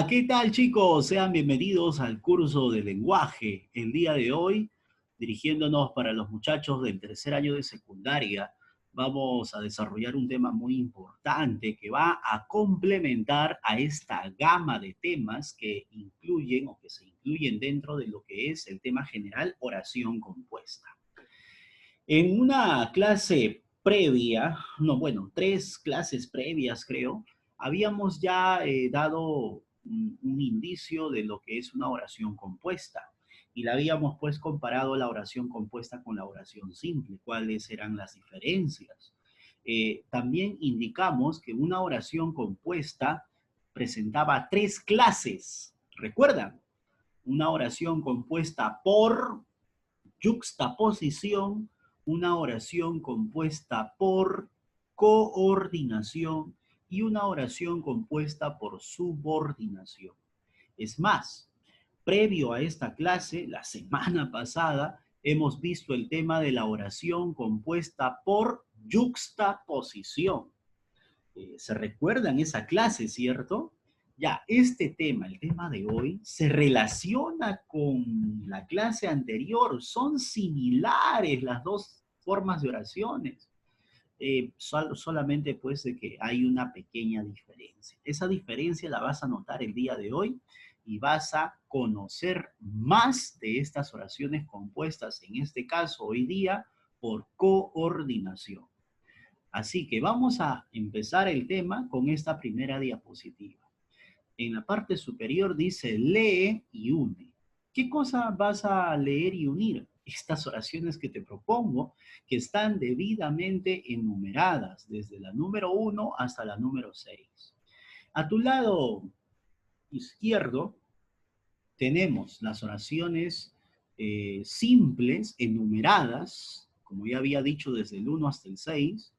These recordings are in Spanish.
¿Qué tal, chicos? Sean bienvenidos al curso de lenguaje. El día de hoy, dirigiéndonos para los muchachos del tercer año de secundaria, vamos a desarrollar un tema muy importante que va a complementar a esta gama de temas que incluyen o que se incluyen dentro de lo que es el tema general oración compuesta. En una clase previa, no, bueno, 3 clases previas creo, habíamos ya dado un indicio de lo que es una oración compuesta y la habíamos pues comparado la oración compuesta con la oración simple, cuáles eran las diferencias. También indicamos que una oración compuesta presentaba 3 clases, ¿recuerdan? Una oración compuesta por yuxtaposición, una oración compuesta por coordinación y una oración compuesta por subordinación. Es más, previo a esta clase, la semana pasada, hemos visto el tema de la oración compuesta por yuxtaposición. ¿Se recuerdan esa clase, cierto? Ya, este tema, el tema de hoy, se relaciona con la clase anterior. Son similares las dos formas de oraciones. Solamente pues de que hay una pequeña diferencia. Esa diferencia la vas a notar el día de hoy y vas a conocer más de estas oraciones compuestas, en este caso hoy día, por coordinación. Así que vamos a empezar el tema con esta primera diapositiva. En la parte superior dice lee y une. ¿Qué cosa vas a leer y unir? Estas oraciones que te propongo, que están debidamente enumeradas, desde la número 1 hasta la número 6. A tu lado izquierdo tenemos las oraciones simples, enumeradas, como ya había dicho, desde el 1 hasta el 6.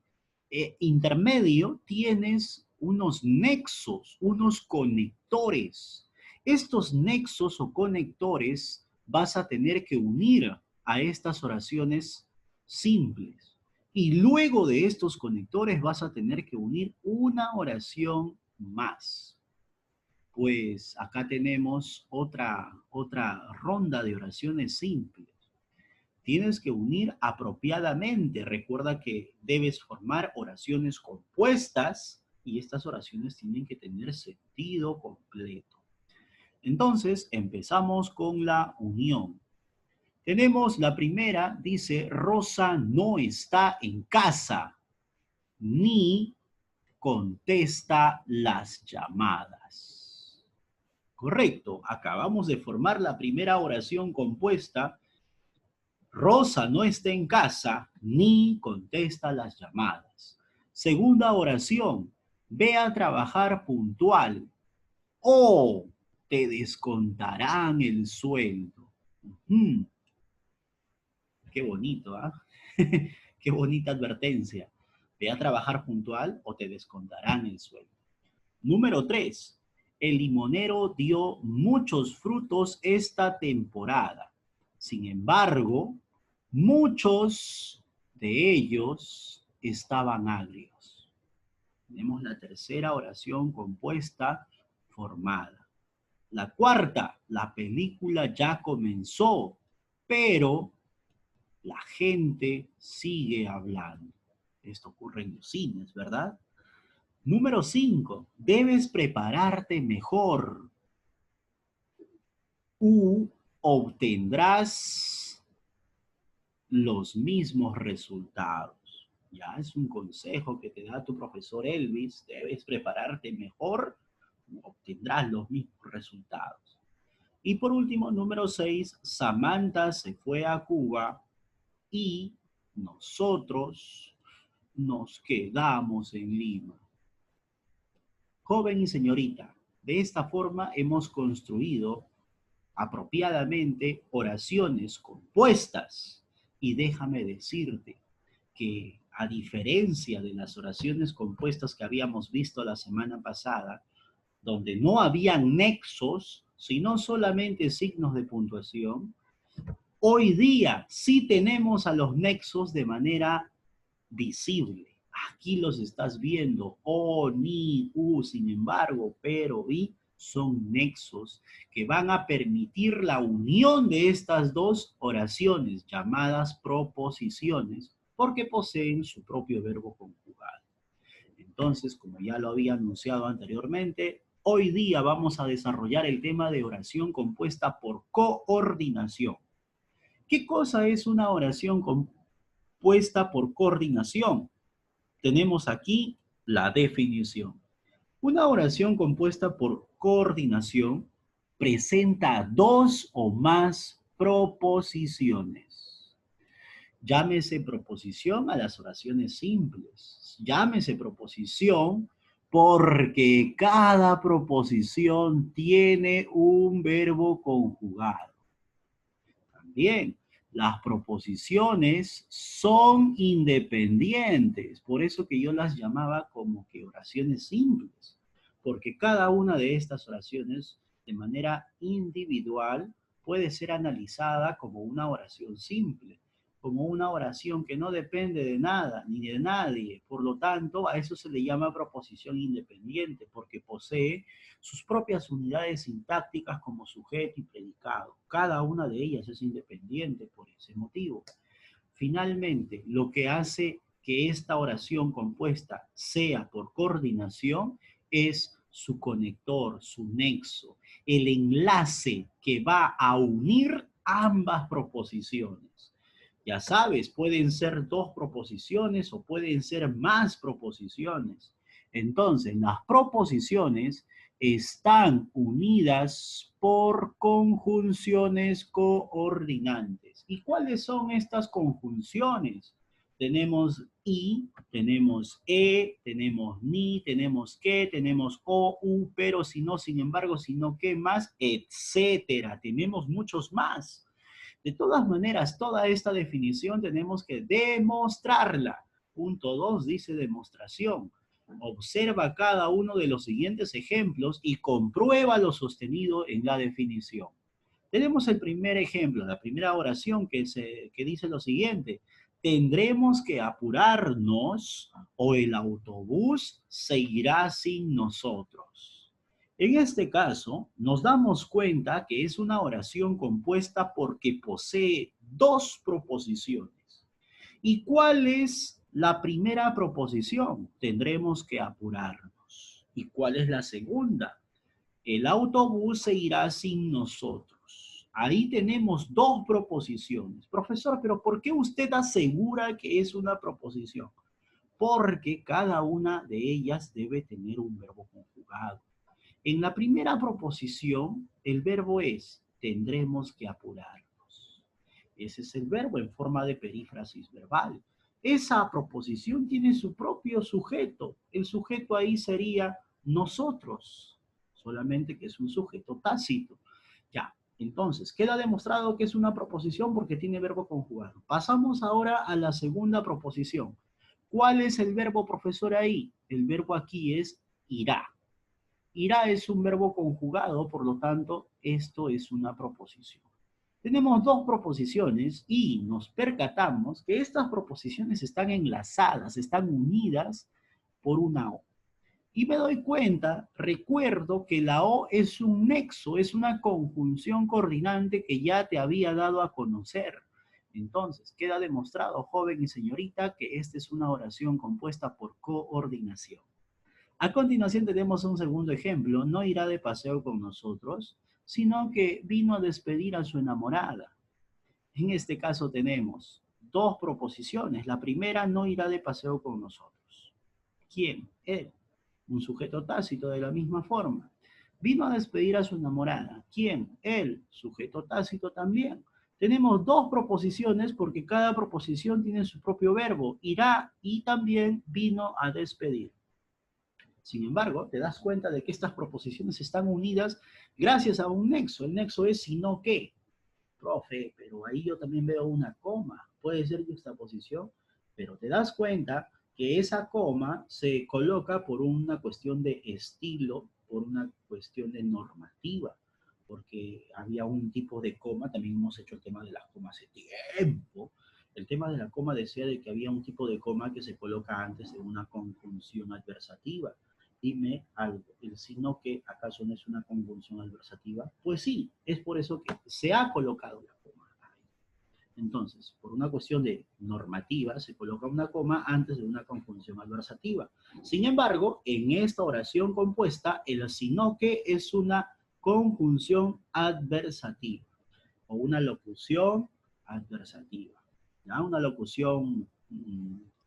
Intermedio tienes unos nexos, unos conectores. Estos nexos o conectores vas a tener que unir a estas oraciones simples. Y luego de estos conectores vas a tener que unir una oración más. Pues acá tenemos otra ronda de oraciones simples. Tienes que unir apropiadamente. Recuerda que debes formar oraciones compuestas y estas oraciones tienen que tener sentido completo. Entonces, empezamos con la unión. Tenemos la primera, dice, Rosa no está en casa, ni contesta las llamadas. Correcto, acabamos de formar la primera oración compuesta. Rosa no está en casa ni contesta las llamadas. Segunda oración, ve a trabajar puntual o te descontarán el sueldo. Qué bonito, ¿ah? Qué bonita advertencia. Ve a trabajar puntual o te descontarán el sueldo. Número 3. El limonero dio muchos frutos esta temporada. Sin embargo, muchos de ellos estaban agrios. Tenemos la tercera oración compuesta formada. La cuarta, la película ya comenzó, pero la gente sigue hablando. Esto ocurre en los cines, ¿verdad? Número 5, debes prepararte mejor u obtendrás los mismos resultados. Ya es un consejo que te da tu profesor Elvis, debes prepararte mejor, obtendrás los mismos resultados. Y por último, número 6, Samantha se fue a Cuba y nosotros nos quedamos en Lima. Joven y señorita, de esta forma hemos construido apropiadamente oraciones compuestas. Y déjame decirte que a diferencia de las oraciones compuestas que habíamos visto la semana pasada, donde no habían nexos, sino solamente signos de puntuación, hoy día sí tenemos a los nexos de manera visible. Aquí los estás viendo, o, ni, sin embargo, pero, y. son nexos que van a permitir la unión de estas dos oraciones llamadas proposiciones porque poseen su propio verbo conjugado. Entonces, como ya lo había anunciado anteriormente, hoy día vamos a desarrollar el tema de oración compuesta por coordinación. ¿Qué cosa es una oración compuesta por coordinación? Tenemos aquí la definición. Una oración compuesta por coordinación presenta dos o más proposiciones. Llámese proposición a las oraciones simples. Llámese proposición porque cada proposición tiene un verbo conjugado. También, las proposiciones son independientes, por eso que yo las llamaba como que oraciones simples, porque cada una de estas oraciones de manera individual puede ser analizada como una oración simple, como una oración que no depende de nada ni de nadie. Por lo tanto, a eso se le llama proposición independiente, porque posee sus propias unidades sintácticas como sujeto y predicado. Cada una de ellas es independiente por ese motivo. Finalmente, lo que hace que esta oración compuesta sea por coordinación es su conector, su nexo, el enlace que va a unir ambas proposiciones. Ya sabes, pueden ser dos proposiciones o pueden ser más proposiciones. Entonces, las proposiciones están unidas por conjunciones coordinantes. ¿Y cuáles son estas conjunciones? Tenemos y, tenemos tenemos ni, tenemos que, tenemos o, u, pero, si no, sin embargo, si no, que más, etcétera. Tenemos muchos más. De todas maneras, toda esta definición tenemos que demostrarla. Punto 2 dice demostración. Observa cada uno de los siguientes ejemplos y comprueba lo sostenido en la definición. Tenemos el primer ejemplo, la primera oración que dice lo siguiente. Tendremos que apurarnos o el autobús se irá sin nosotros. En este caso, nos damos cuenta que es una oración compuesta porque posee dos proposiciones. ¿Y cuál es la primera proposición? Tendremos que apurarnos. ¿Y cuál es la segunda? El autobús se irá sin nosotros. Ahí tenemos dos proposiciones. Profesor, pero ¿por qué usted asegura que es una proposición? Porque cada una de ellas debe tener un verbo conjugado. En la primera proposición, el verbo es, tendremos que apurarnos. Ese es el verbo en forma de perífrasis verbal. Esa proposición tiene su propio sujeto. El sujeto ahí sería nosotros, solamente que es un sujeto tácito. Ya, entonces, queda demostrado que es una proposición porque tiene verbo conjugado. Pasamos ahora a la segunda proposición. ¿Cuál es el verbo, profesor, ahí? El verbo aquí es irá. Irá es un verbo conjugado, por lo tanto, esto es una proposición. Tenemos dos proposiciones y nos percatamos que estas proposiciones están enlazadas, están unidas por una O. Y me doy cuenta, recuerdo que la O es un nexo, es una conjunción coordinante que ya te había dado a conocer. Entonces, queda demostrado, joven y señorita, que esta es una oración compuesta por coordinación. A continuación tenemos un segundo ejemplo. No irá de paseo con nosotros, sino que vino a despedir a su enamorada. En este caso tenemos dos proposiciones. La primera, no irá de paseo con nosotros. ¿Quién? Él. Un sujeto tácito de la misma forma. Vino a despedir a su enamorada. ¿Quién? Él. Sujeto tácito también. Tenemos dos proposiciones porque cada proposición tiene su propio verbo. Irá y también vino a despedir. Sin embargo, te das cuenta de que estas proposiciones están unidas gracias a un nexo. El nexo es sino que. Profe, pero ahí yo también veo una coma. Puede ser juxtaposición, pero te das cuenta que esa coma se coloca por una cuestión de estilo, por una cuestión de normativa, porque había un tipo de coma, también hemos hecho el tema de las comas hace tiempo. El tema de la coma decía de que había un tipo de coma que se coloca antes de una conjunción adversativa. Dime algo, ¿el sino que acaso no es una conjunción adversativa? Pues sí, es por eso que se ha colocado la coma ahí. Entonces, por una cuestión de normativa, se coloca una coma antes de una conjunción adversativa. Sin embargo, en esta oración compuesta, el sino que es una conjunción adversativa o una locución adversativa. ¿Ya? Una locución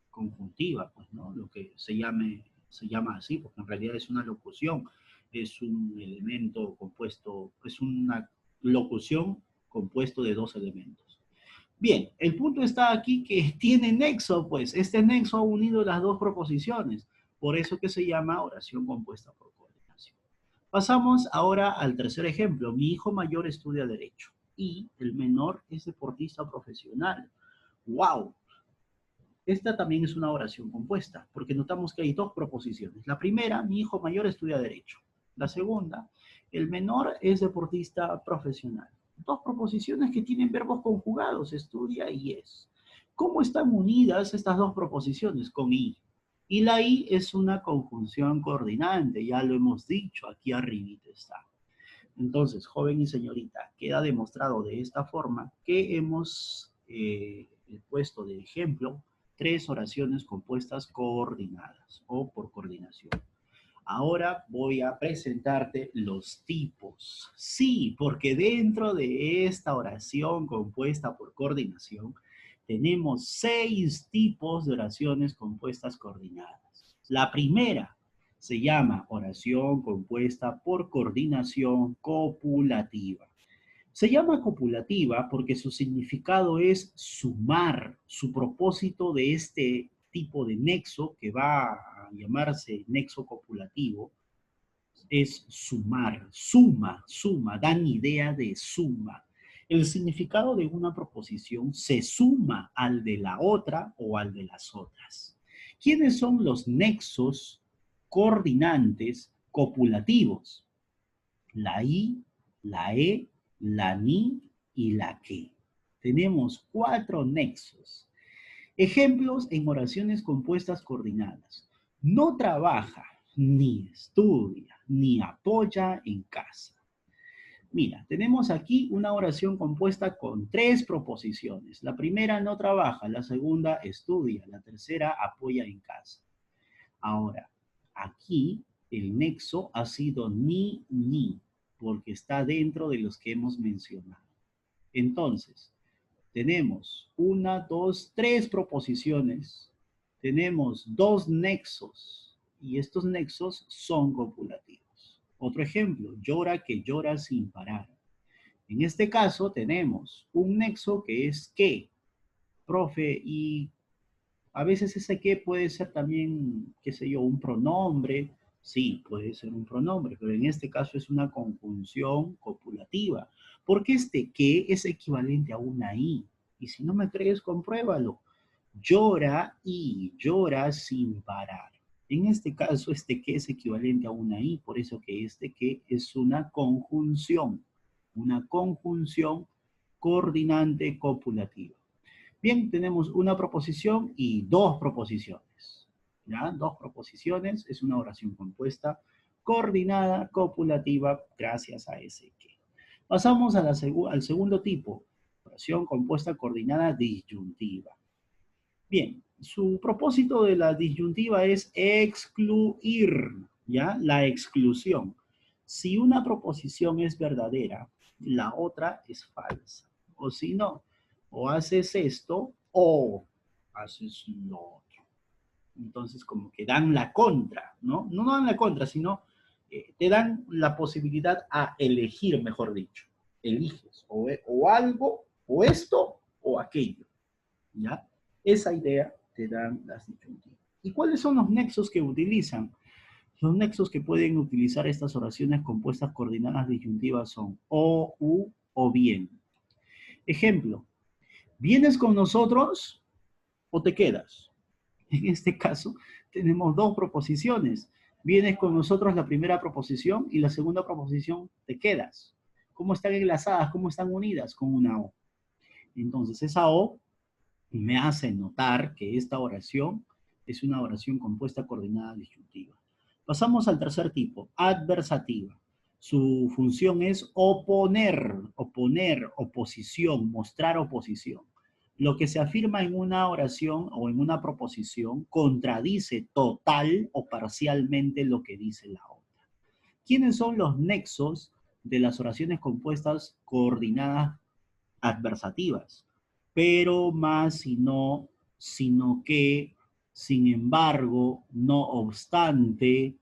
conjuntiva, pues, ¿no? Lo que se llama así, porque en realidad es una locución, es un elemento compuesto, es una locución compuesto de dos elementos. Bien, el punto está aquí que tiene nexo, pues este nexo ha unido las dos proposiciones, por eso que se llama oración compuesta por coordinación. Pasamos ahora al tercer ejemplo. Mi hijo mayor estudia Derecho y el menor es deportista profesional. ¡Wow! Esta también es una oración compuesta, porque notamos que hay dos proposiciones. La primera, mi hijo mayor estudia Derecho. La segunda, el menor es deportista profesional. Dos proposiciones que tienen verbos conjugados, estudia y es. ¿Cómo están unidas estas dos proposiciones? Con i. Y la i es una conjunción coordinante, ya lo hemos dicho, aquí arribita está. Entonces, joven y señorita, queda demostrado de esta forma que hemos puesto de ejemplo tres oraciones compuestas coordinadas o por coordinación. Ahora voy a presentarte los tipos. Sí, porque dentro de esta oración compuesta por coordinación tenemos 6 tipos de oraciones compuestas coordinadas. La primera se llama oración compuesta por coordinación copulativa. Se llama copulativa porque su significado es sumar. Su propósito de este tipo de nexo, que va a llamarse nexo copulativo, es sumar, suma, dan idea de suma. El significado de una proposición se suma al de la otra o al de las otras. ¿Quiénes son los nexos coordinantes copulativos? La I, la E, la NI y la QUE. Tenemos 4 nexos. Ejemplos en oraciones compuestas coordinadas. No trabaja, ni estudia, ni apoya en casa. Mira, tenemos aquí una oración compuesta con 3 proposiciones. La primera no trabaja, la segunda estudia, la tercera apoya en casa. Ahora, aquí el nexo ha sido ni, porque está dentro de los que hemos mencionado. Entonces, tenemos 1, 2, 3 proposiciones, tenemos 2 nexos, y estos nexos son copulativos. Otro ejemplo, llora que llora sin parar. En este caso tenemos un nexo que es que, profe, y a veces ese que puede ser también, qué sé yo, un pronombre. Sí, puede ser un pronombre, pero en este caso es una conjunción copulativa, porque este que es equivalente a una i. Y si no me crees, compruébalo. Llora y llora sin parar. En este caso, este que es equivalente a una i, por eso que este que es una conjunción coordinante copulativa. Bien, tenemos una proposición y 2 proposiciones. ¿Ya? 2 proposiciones, es una oración compuesta, coordinada, copulativa, gracias a ese que. Pasamos a al segundo tipo, oración compuesta coordinada disyuntiva. Bien, su propósito de la disyuntiva es excluir, ¿ya? La exclusión. Si una proposición es verdadera, la otra es falsa. O si no, o haces esto o haces lo otro. Entonces, como que dan la contra, ¿no? No dan la contra, sino te dan la posibilidad a elegir, mejor dicho. Eliges o algo, o esto, o aquello, ¿ya? Esa idea te dan las disyuntivas. ¿Y cuáles son los nexos que utilizan? Los nexos que pueden utilizar estas oraciones compuestas coordinadas disyuntivas son o, u o bien. Ejemplo, ¿vienes con nosotros o te quedas? En este caso, tenemos 2 proposiciones. Vienes con nosotros la primera proposición y la segunda proposición te quedas. ¿Cómo están enlazadas? ¿Cómo están unidas? Con una o. Entonces, esa o me hace notar que esta oración es una oración compuesta coordinada disyuntiva. Pasamos al tercer tipo, adversativa. Su función es oponer, oposición, mostrar oposición. Lo que se afirma en una oración o en una proposición contradice total o parcialmente lo que dice la otra. ¿Quiénes son los nexos de las oraciones compuestas coordinadas adversativas? Pero, más, si no, sino que, sin embargo, no obstante,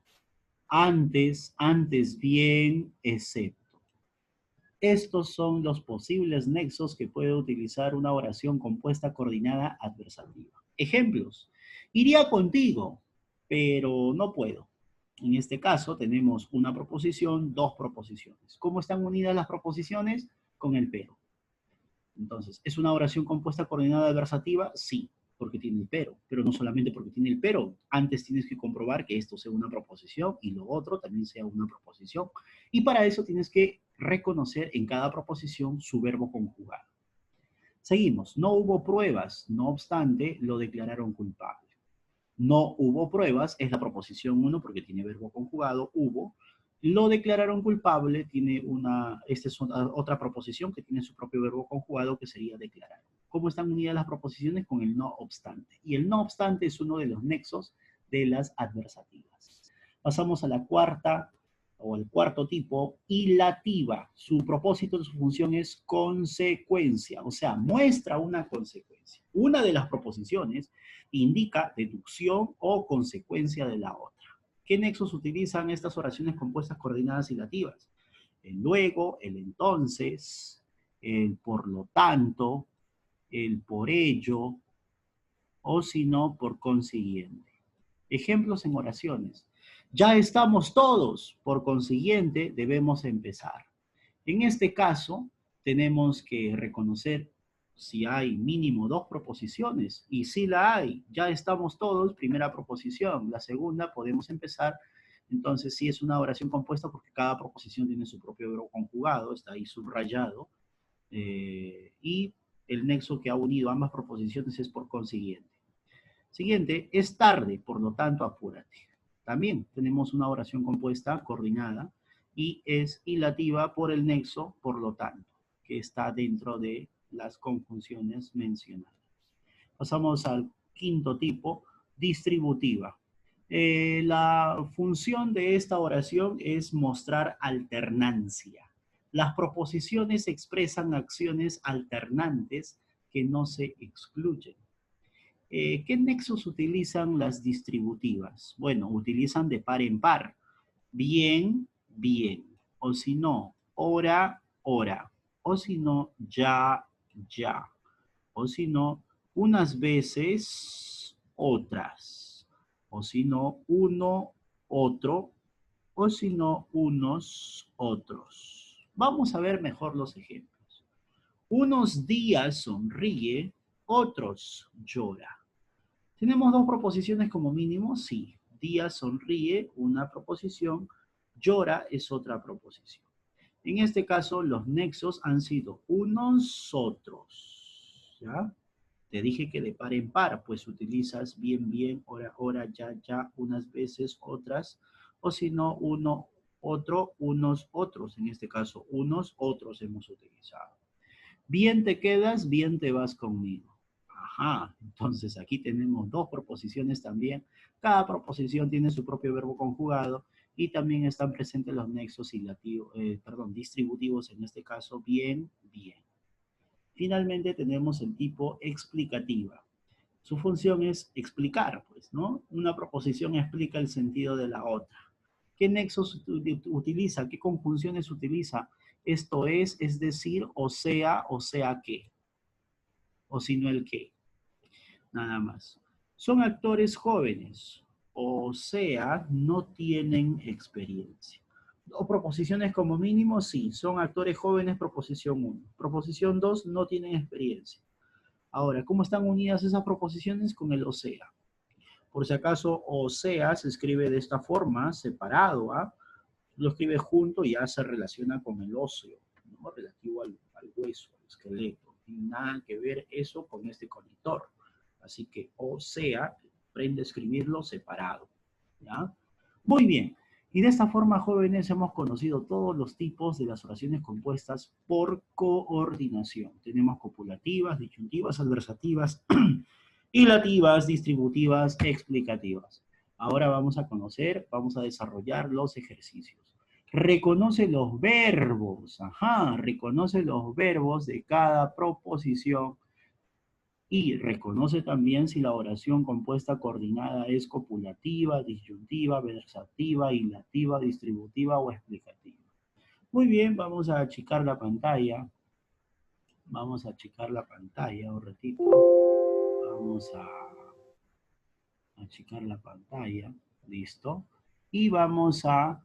antes bien, excepto. Estos son los posibles nexos que puede utilizar una oración compuesta coordinada adversativa. Ejemplos. Iría contigo, pero no puedo. En este caso tenemos una proposición, dos proposiciones. ¿Cómo están unidas las proposiciones? Con el pero. Entonces, ¿es una oración compuesta coordinada adversativa? Sí, porque tiene el pero no solamente porque tiene el pero. Antes tienes que comprobar que esto sea una proposición y lo otro también sea una proposición. Y para eso tienes que reconocer en cada proposición su verbo conjugado. Seguimos. No hubo pruebas, no obstante, lo declararon culpable. No hubo pruebas, es la proposición 1 porque tiene verbo conjugado, hubo. Lo declararon culpable, esta es otra proposición que tiene su propio verbo conjugado que sería declarar. ¿Cómo están unidas las proposiciones? Con el no obstante. Y el no obstante es uno de los nexos de las adversativas. Pasamos a la cuarta o al cuarto tipo, ilativa. Su propósito, su función es consecuencia, o sea, muestra una consecuencia. Una de las proposiciones indica deducción o consecuencia de la otra. ¿Qué nexos utilizan estas oraciones compuestas coordinadas ilativas? El luego, el entonces, el por lo tanto, el por ello, o si no, por consiguiente. Ejemplos en oraciones. Ya estamos todos, por consiguiente, debemos empezar. En este caso, tenemos que reconocer si hay mínimo dos proposiciones, y si la hay, ya estamos todos, primera proposición. La segunda, podemos empezar. Entonces, sí es una oración compuesta porque cada proposición tiene su propio verbo conjugado, está ahí subrayado, y el nexo que ha unido ambas proposiciones es por consiguiente. Siguiente, es tarde, por lo tanto, apúrate. También tenemos una oración compuesta, coordinada, y es ilativa por el nexo, por lo tanto, que está dentro de las conjunciones mencionadas. Pasamos al quinto tipo, distributiva. La función de esta oración es mostrar alternancia. Las proposiciones expresan acciones alternantes que no se excluyen. ¿Qué nexos utilizan las distributivas? Bueno, utilizan de par en par. Bien, bien. O si no, hora, hora. O si no, ya, ya. O si no, unas veces, otras. O si no, uno, otro. O si no, unos, otros. Vamos a ver mejor los ejemplos. Unos días sonríe, otros llora. ¿Tenemos dos proposiciones como mínimo? Sí. Día sonríe, una proposición. Llora es otra proposición. En este caso, los nexos han sido unos, otros. ¿Ya? Te dije que de par en par, pues utilizas bien, bien, hora, hora, ya, ya, unas veces, otras. O si no, uno, otro, unos, otros. En este caso, unos, otros hemos utilizado. Bien te quedas, bien te vas conmigo. Ajá, entonces aquí tenemos dos proposiciones también. Cada proposición tiene su propio verbo conjugado y también están presentes los nexos distributivos, en este caso, bien, bien. Finalmente tenemos el tipo explicativa. Su función es explicar, pues, ¿no? Una proposición explica el sentido de la otra. ¿Qué nexos utiliza? ¿Qué conjunciones utiliza? Esto es decir, o sea que, o si no el que, nada más. Son actores jóvenes, o sea, no tienen experiencia. O proposiciones como mínimo, sí, son actores jóvenes, proposición 1. Proposición 2, no tienen experiencia. Ahora, ¿cómo están unidas esas proposiciones? Con el o sea. Por si acaso, o sea se escribe de esta forma, separado, ¿ah? Lo escribe junto y ya se relaciona con el óseo, ¿no? Relativo al hueso, al esqueleto. No tiene nada que ver eso con este conector. Así que, o sea, aprende a escribirlo separado, ¿ya? Muy bien. Y de esta forma, jóvenes, hemos conocido todos los tipos de las oraciones compuestas por coordinación. Tenemos copulativas, disyuntivas, adversativas, hilativas, distributivas, explicativas. Ahora vamos a desarrollar los ejercicios. Reconoce los verbos, reconoce los verbos de cada proposición y reconoce también si la oración compuesta coordinada es copulativa, disyuntiva, adversativa, hilativa, distributiva o explicativa. Muy bien, vamos a achicar la pantalla. Vamos a achicar la pantalla un ratito. Vamos a achicar la pantalla. Listo. Y vamos a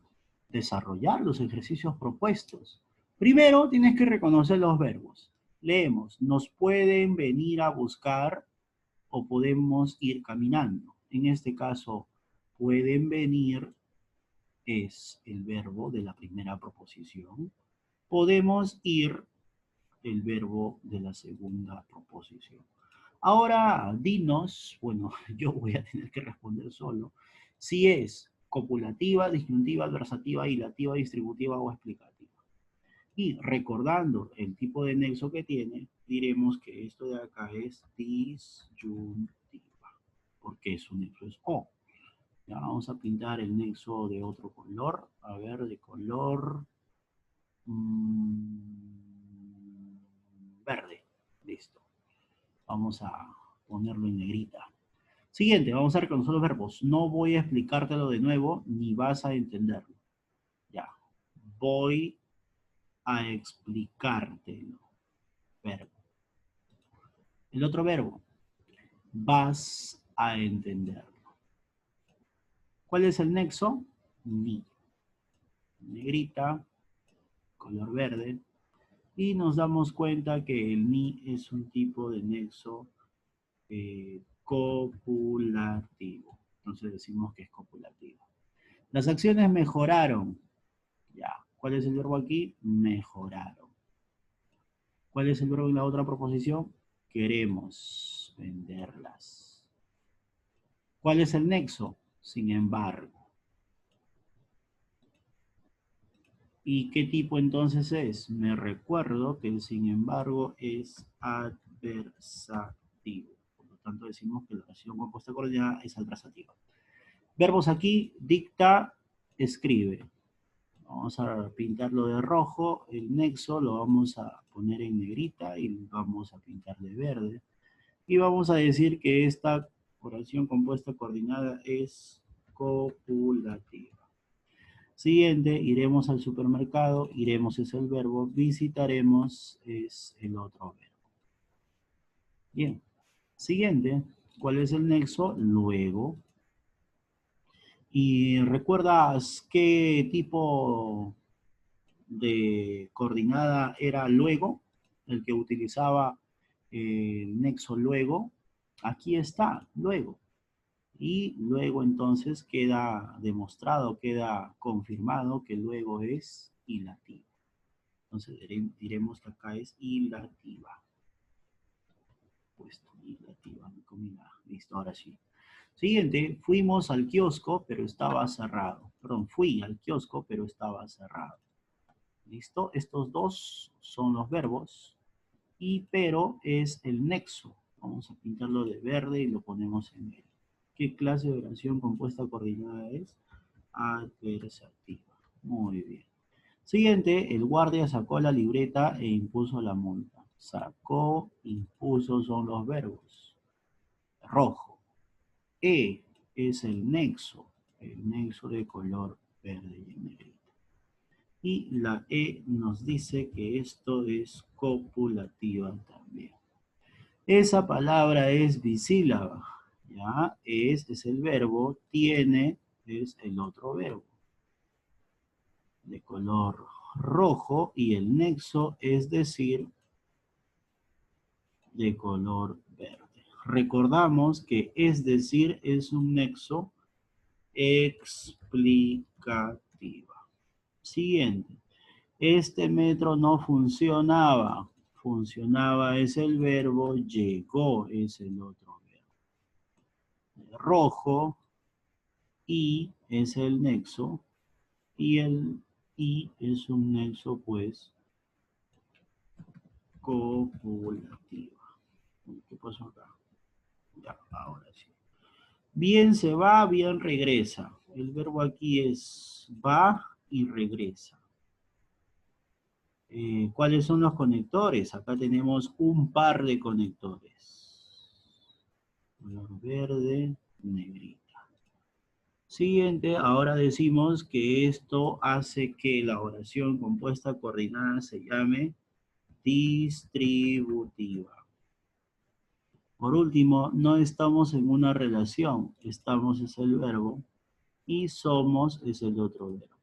desarrollar los ejercicios propuestos. Primero, tienes que reconocer los verbos. Leemos, nos pueden venir a buscar o podemos ir caminando. En este caso, pueden venir es el verbo de la primera proposición. Podemos ir el verbo de la segunda proposición. Ahora, dinos, bueno, yo voy a tener que responder solo, si es copulativa, disyuntiva, adversativa, hilativa, distributiva o explicativa. Y recordando el tipo de nexo que tiene, diremos que esto de acá es disyuntiva, porque su nexo es O. Ya vamos a pintar el nexo de otro color, a ver, de color verde. Listo. Vamos a ponerlo en negrita. Siguiente, vamos a reconocer los verbos. No voy a explicártelo de nuevo, ni vas a entenderlo. Ya. Voy a explicártelo. Verbo. El otro verbo. Vas a entenderlo. ¿Cuál es el nexo? Ni. Negrita, color verde. Y nos damos cuenta que el ni es un tipo de nexo copulativo. Entonces decimos que es copulativo. Las acciones mejoraron. Ya. ¿Cuál es el verbo aquí? Mejoraron. ¿Cuál es el verbo en la otra proposición? Queremos venderlas. ¿Cuál es el nexo? Sin embargo. ¿Y qué tipo entonces es? Me recuerdo que el sin embargo es adversativo. Por lo tanto decimos que la oración compuesta coordinada es adversativa. Verbos aquí, dicta, escribe. Vamos a pintarlo de rojo, el nexo lo vamos a poner en negrita y lo vamos a pintar de verde. Y vamos a decir que esta oración compuesta coordinada es copulativa. Siguiente, iremos al supermercado, iremos es el verbo, visitaremos es el otro verbo. Bien. Siguiente, ¿cuál es el nexo? Luego. ¿Y recuerdas qué tipo de coordinada era luego? El que utilizaba el nexo luego. Aquí está, luego. Y luego entonces queda demostrado, queda confirmado que luego es hilativo. Entonces diremos que acá es hilativa. Puesto, hilativa, mi comida. Listo, ahora sí. Siguiente, fuimos al kiosco, pero estaba cerrado. Perdón, fui al kiosco, pero estaba cerrado. ¿Listo? Estos dos son los verbos. Y pero es el nexo. Vamos a pintarlo de verde y lo ponemos en negro. ¿Qué clase de oración compuesta coordinada es? Adversativa. Muy bien. Siguiente, el guardia sacó la libreta e impuso la multa. Sacó, impuso son los verbos. Rojo. Es el nexo de color verde y negrito. Y la nos dice que esto es copulativa también. Esa palabra es bisílaba, ¿ya? Es el verbo, tiene es el otro verbo. De color rojo y el nexo es decir, de color verde. Recordamos que es decir es un nexo explicativa. Siguiente. Este metro no funcionaba. Funcionaba es el verbo, llegó es el otro verbo. Rojo y es el nexo y el I es un nexo, pues, copulativo. ¿Qué pasó acá? Ya, ahora sí. Bien se va, bien regresa. El verbo aquí es va y regresa. ¿Cuáles son los conectores? Acá tenemos un par de conectores. Color verde, negrita. Siguiente, ahora decimos que esto hace que la oración compuesta coordinada se llame distributiva. Por último, no estamos en una relación, estamos es el verbo y somos es el otro verbo.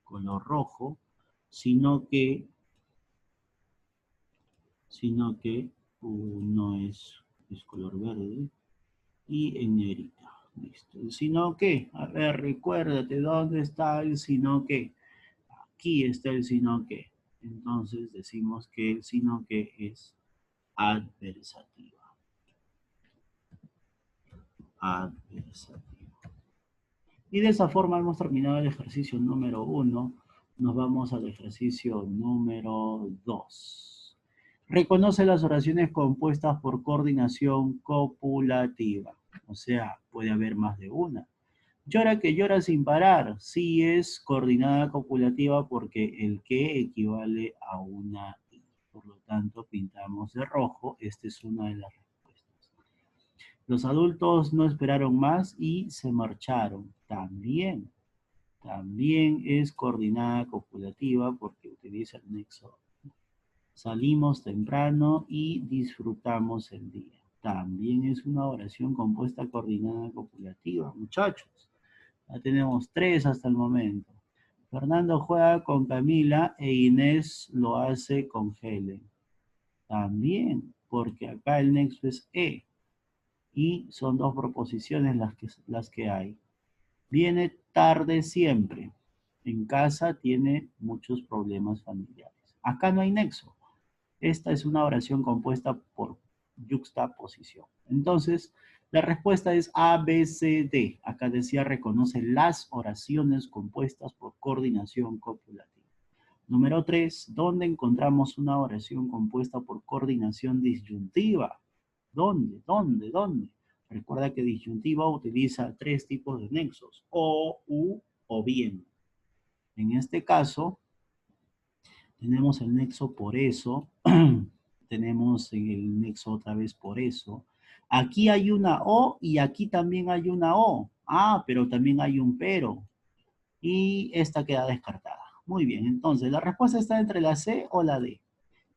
Color rojo, sino que no es color verde y en negrita. Listo. Sino que, a ver, recuérdate, ¿dónde está el sino que? Aquí está el sino que. Entonces decimos que el sino que es adversativa. Adversativa. Y de esa forma hemos terminado el ejercicio número 1. Nos vamos al ejercicio número 2. Reconoce las oraciones compuestas por coordinación copulativa. O sea, puede haber más de una. Llora que llora sin parar. Sí es coordinada copulativa porque el que equivale a una I. Por lo tanto, pintamos de rojo. Esta es una de las respuestas. Los adultos no esperaron más y se marcharon. También es coordinada copulativa porque utiliza el nexo. Salimos temprano y disfrutamos el día. También es una oración compuesta coordinada copulativa, muchachos. Ya tenemos 3 hasta el momento. Fernando juega con Camila e Inés lo hace con Helen. También, porque acá el nexo es E. Y son 2 proposiciones las que hay. Viene tarde siempre. En casa tiene muchos problemas familiares. Acá no hay nexo. Esta es una oración compuesta por yuxtaposición. Entonces, la respuesta es A, B, C, D. Acá decía reconoce las oraciones compuestas por coordinación copulativa. Número 3, ¿dónde encontramos una oración compuesta por coordinación disyuntiva? ¿Dónde? Recuerda que disyuntiva utiliza 3 tipos de nexos, o, u, o bien. En este caso, tenemos el nexo por eso, tenemos el nexo otra vez por eso. Aquí hay una O y aquí también hay una O. Ah, pero también hay un pero. Y esta queda descartada. Muy bien, entonces, ¿la respuesta está entre la C o la D?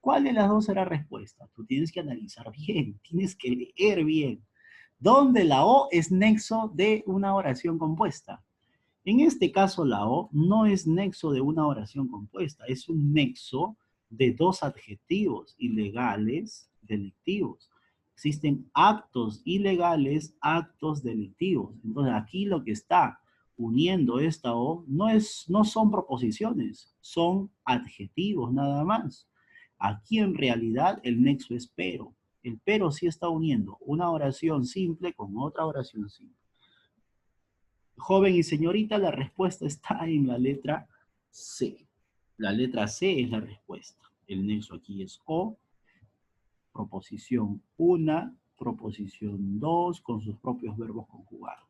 ¿Cuál de las dos será respuesta? Tú tienes que analizar bien, tienes que leer bien. ¿Dónde la O es nexo de una oración compuesta? En este caso, la O no es nexo de una oración compuesta, es un nexo de 2 adjetivos ilegales delictivos. Existen actos ilegales, actos delictivos. Entonces, aquí lo que está uniendo esta O no son proposiciones, son adjetivos nada más. Aquí en realidad el nexo es pero. El pero sí está uniendo una oración simple con otra oración simple. Joven y señorita, la respuesta está en la letra C. La letra C es la respuesta. El nexo aquí es O, proposición 1, proposición 2, con sus propios verbos conjugados.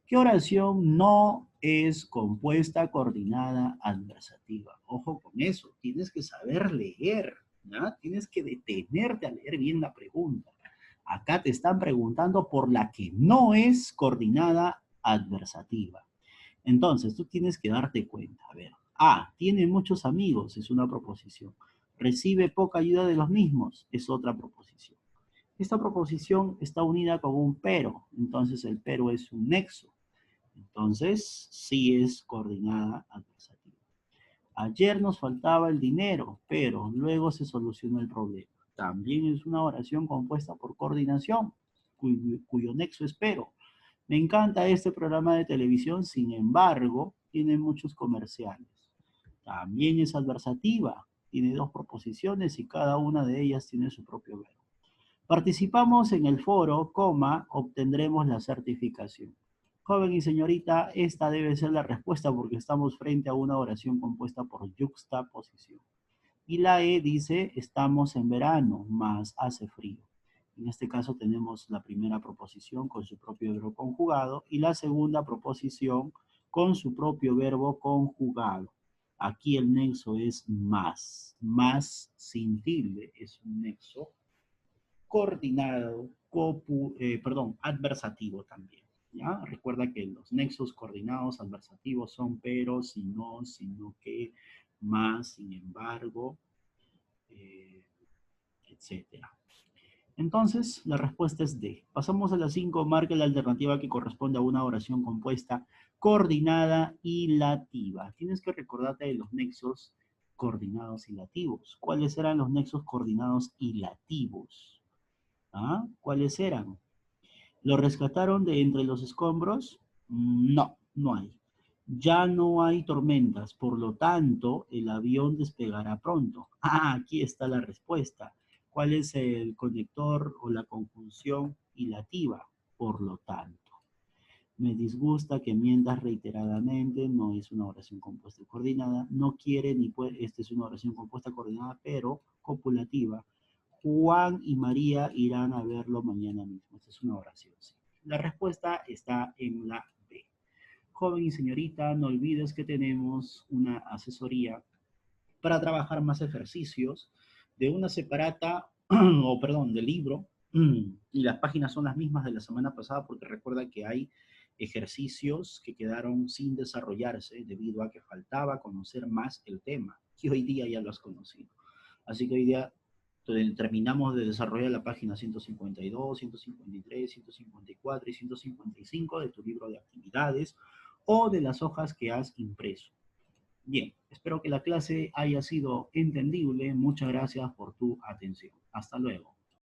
¿Qué oración no es compuesta, coordinada, adversativa? Ojo con eso, tienes que saber leer, ¿no? Tienes que detenerte a leer bien la pregunta. Acá te están preguntando por la que no es coordinada, adversativa. Entonces, tú tienes que darte cuenta. A ver, A, tiene muchos amigos, es una proposición. Recibe poca ayuda de los mismos, es otra proposición. Esta proposición está unida con un pero, entonces el pero es un nexo. Entonces, sí es coordinada adversativa. Ayer nos faltaba el dinero, pero luego se solucionó el problema. También es una oración compuesta por coordinación, cuyo nexo es pero. Me encanta este programa de televisión, sin embargo, tiene muchos comerciales. También es adversativa, tiene 2 proposiciones y cada una de ellas tiene su propio verbo. Participamos en el foro, obtendremos la certificación. Joven y señorita, esta debe ser la respuesta porque estamos frente a una oración compuesta por yuxtaposición. Y la E dice, estamos en verano, más hace frío. En este caso tenemos la primera proposición con su propio verbo conjugado y la segunda proposición con su propio verbo conjugado. Aquí el nexo es más sin tilde, es un nexo coordinado, adversativo también. ¿Ya? Recuerda que los nexos coordinados adversativos son pero, si no, sino que, más, sin embargo, etcétera. Entonces, la respuesta es D. Pasamos a la 5. Marca la alternativa que corresponde a una oración compuesta, coordinada y lativa. Tienes que recordarte de los nexos coordinados y lativos. ¿Cuáles eran los nexos coordinados y lativos? ¿Ah? ¿Cuáles eran? ¿Lo rescataron de entre los escombros? No, no hay. Ya no hay tormentas, por lo tanto, el avión despegará pronto. Ah, aquí está la respuesta. ¿Cuál es el conector o la conjunción ilativa? Por lo tanto. Me disgusta que mientas reiteradamente, no es una oración compuesta y coordinada, no quiere ni puede, esta es una oración compuesta coordinada, pero copulativa. Juan y María irán a verlo mañana mismo. Esta es una oración, sí. La respuesta está en la B. Joven y señorita, no olvides que tenemos una asesoría para trabajar más ejercicios de una separata, o perdón, del libro, y las páginas son las mismas de la semana pasada porque recuerda que hay ejercicios que quedaron sin desarrollarse debido a que faltaba conocer más el tema, y hoy día ya lo has conocido. Así que hoy día terminamos de desarrollar la página 152, 153, 154 y 155 de tu libro de actividades o de las hojas que has impreso. Bien, espero que la clase haya sido entendible. Muchas gracias por tu atención. Hasta luego.